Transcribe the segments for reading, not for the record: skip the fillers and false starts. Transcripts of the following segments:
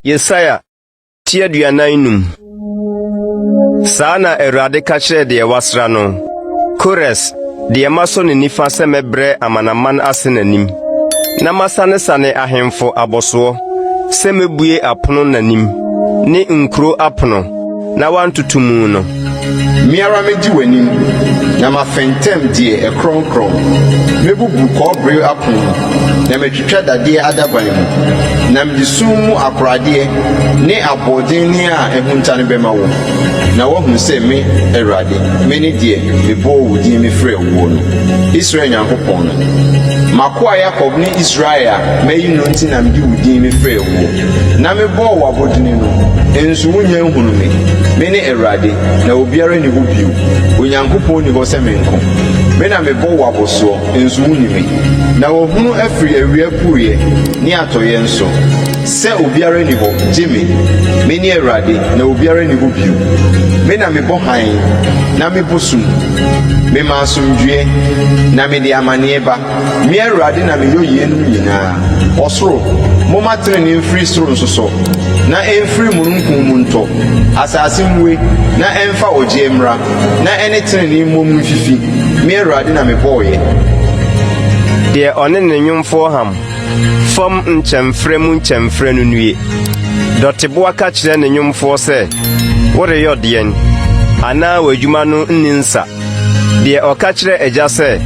Yesaya tiaduanainum. Sana Awurade ka kyerɛ de wasra no. Kores de maso ne nifa sɛ mɛbrɛ amanaman ase n'anim. Na masane ahemfo abɔsoɔ sɛ mebue apono n'anim ne nkuro apono na wantutumu no. Miara medi w'anim na mafentem die ekronkron. Mebubu kɔbere apono na metwitwa dadeɛ adaban mu. Na mede sum mu akorade ne abɔden ne a ehuntane bɛma wo. Na wohu sɛ me Awurade me ne die mebɔ wo din me frɛ wo no. Israel Nyankopɔn no. Makoa Yakob ne Israel a mayi no nti na mede wo din me frɛ wo. Na mebɔ wo abɔden no. Ensu wonya nhunu me. Me ne Awurade na obiara ni ho bio. Onyankopɔn ni hɔ sɛ menko. Me na mebɔ wo abosoɔ ensu wuni me. Na wohunu afiri awia puye ne atoyɛ nso. Sɛ obiara ni hɔ gye me. Me ne Awurade na obiara ni ho bio. Me na mebɔ han na mebosum. Me ma asomdue na me de amane ba. Me Awurade na me yoyie no nyinaa. Ɔsoro moma trene mfiri soro nsoso. Na emfiri mununkum mu ntɔ. Asase mwe na emfa ogye mra. Na ene trene mmom mfifi. Me Awurade na me boye. De ɔne ne nwomfo ham. Fam nkyɛmfrɛ mu nkyɛmfrɛ no nue. Dɔteboa ka kyerɛ ne nwomfo sɛ, woreyɛ ɔdeɛn, anaa w'adwuma no nni nsa. De ɔka kyerɛ agya sɛ,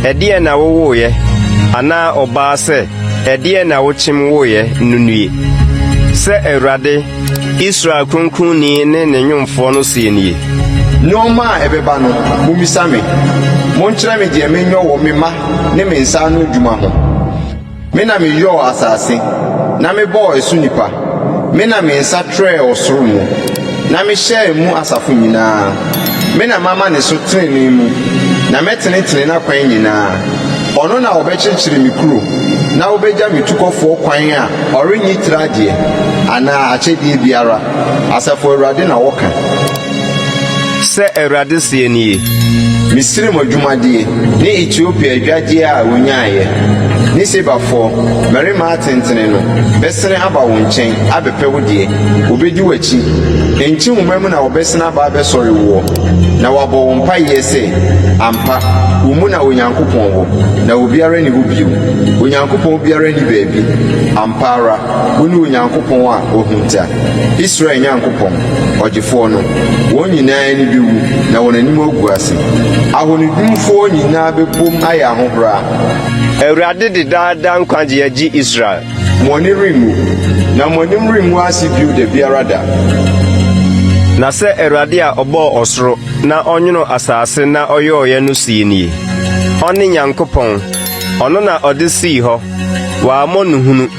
ɛdeɛ na wowoyɛ, anaa ɔbaa sɛ, ɛdeɛ na wokyem woyɛ no nue. Sɛ Awurade, Israel Kronkronni ne ne nwomfo no sie nie. Nneɔma a ɛbɛba no, mumisa me. Monkyerɛ me deɛ menyɛ wɔ me ma ne me nsa ano adwuma ho. Me na meyɔɔ asase, na mebɔɔ ɛso nipa. Me na me nsa trɛɛ ɔsoro mu, na mehyɛɛ mu asafo nyinaa. Me na mama ne so trenee mu, na mɛtenetene n'akwan nyinaa. Ɔno na ɔbɛkyerɛkyerɛ me kuro, na wobɛgya me tukɔfoɔ kwan a ɔrenyi tradeɛ anaa akyɛdeɛ biara. Asafo Awurade na wɔka. Sɛ Awurade sie nie. Misiri mo dwumadeɛ ne Ethiopia adwadeɛ a wonyaayɛ. Ne Sebafoɔ mmarima atentene no bɛsene aba wo nkyɛn abɛpɛ wo deɛ. Obedi w'akyi. Enkyi nwoma mu na wɔbɛsene aba abɛsɔre wo. Na wabɔ wo mpayɛ sɛ ampa wo mu na Onyankopɔn wɔ. Na obiara ni ho bio. Onyankopɔn biara ni baabi. Ampa ara wo ne Onyankopɔn a ohunta. Israel Nyankopɔn ɔgyefoɔ no. Wɔn nyinaa ni bi wu na wɔn anim agu ase. Ahonidumfoɔ nyinaa bɛbom ayɛ ahohora. Awurade de daadaa nkwagye agye Israel. Mɔne rengu, na mɔnim rengu ase bio da biara da. Na sɛ Awurade a ɔbɔɔ ɔsoro na ɔnwono asase na ɔyɛɔyɛ no sie nie. Ɔne Nyankopɔn, ɔno na ɔde sii hɔ, wɔammɔ no hunu,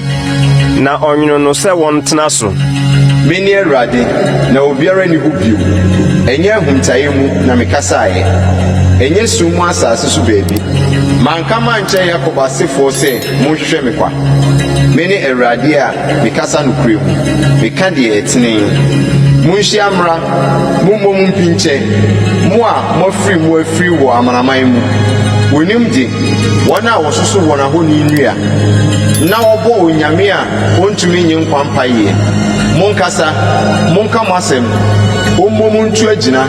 na ɔnwono no sɛ wɔntena so. Me ne Awurade, na obiara ni ho bio. Ɛnyɛ ahuntaeɛ mu na mekasaeɛ. Ɛnyɛ sum mu asase so baabi. Manka mankyɛ Yakob asefoɔ sɛ monhwehwɛ me kwa. Me ne Awurade a mekasa nokorɛ mu. Meka deɛ ɛtenee. Munhyia mmra, mommɔ mu mpinkyɛ. Mo a moafiri mu afiri wɔ amanaman mu. Wonim de, wɔn a wɔsoso wɔn ahoni nnua. Na wɔbɔ onyame a wɔntumi nye nkwa mpaeɛ. Monkasa, monka mo asɛm. Ommɔ mu ntu agyina.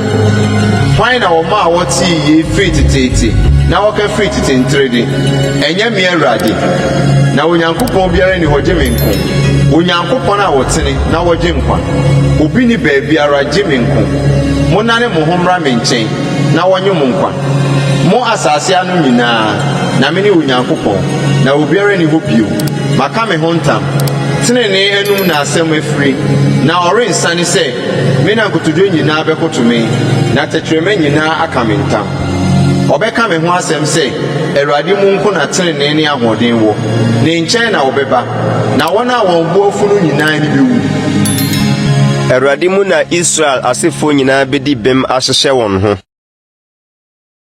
Hwan na wɔma a wɔtee yie firi teteete na wɔka firi tetentere de. Ɛnyɛ me Awurade. Na Onyankopɔn biara ni hɔ gye me nko. Onyankopɔn a wɔtene na wɔgye nkwa. Obi ni baabiara gye me nko. Monnane mo ho mmra me nkyɛn na wɔnye mo nkwa. Mo asase ano nyinaa na me ne Onyankopɔn na obiara ni hɔ bio. Maka me ho ntam. Tenene enum na asɛm afiri na ɔrensane sɛ me na nkotodwe nyinaa bɛkoto me na tɛtwerɛma nyinaa aka me ntam. Ɔbɛka me ho asɛm sɛ Awurade mu nko na tenene ne ahoɔden wɔ. Ne nkyɛn na wɔbɛba na wɔn a wɔn bo afu no nyinaa ni bɛwu. Awurade mu na Israel asefo nyinaa bedi bem ahyehyɛ wɔn ho.